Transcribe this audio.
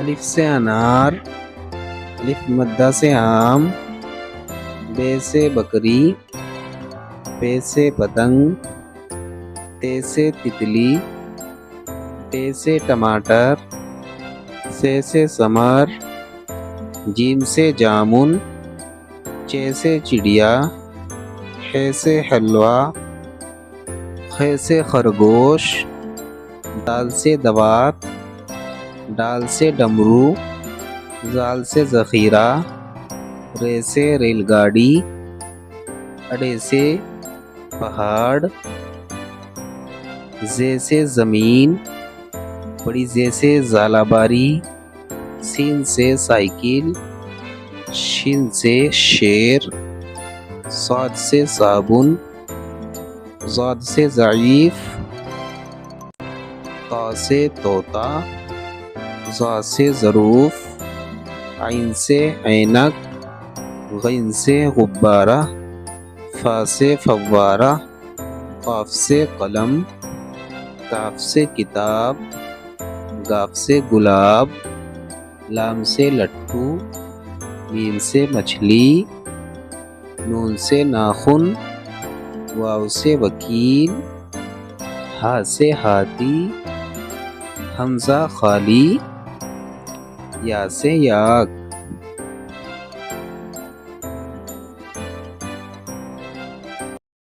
الف سے انار، الف مدہ سے آم، بے سے بکری، پے سے پتنگ، تے سے تتلی، ٹے سے ٹماٹر، سے ثمر، جیم سے جامن، چے سے چڑیا، حے سے حلوہ، خے سے خرگوش، دال سے دوات، ڈال سے ڈمرو، زال سے ذخیرہ، رے سے ریل گاڑی، اڑے سے پہاڑ، زے سے زمین، بڑی زے سے زالہ باری، سین سے سائیکل، شین سے شیر، صاد سے صابن، ضاد سے ضعیف، طا سے طوطا، ظا سے ظروف، عین سے عینک، غین سے غبارہ، فا سے فوارہ، قاف سے قلم، کاف سے کتاب، گاف سے گلاب، لام سے لٹو، میم سے مچھلی، نون سے ناخن، واو سے وکیل، ہا سے ہاتھی، حمزہ خالی، یا سے یاک۔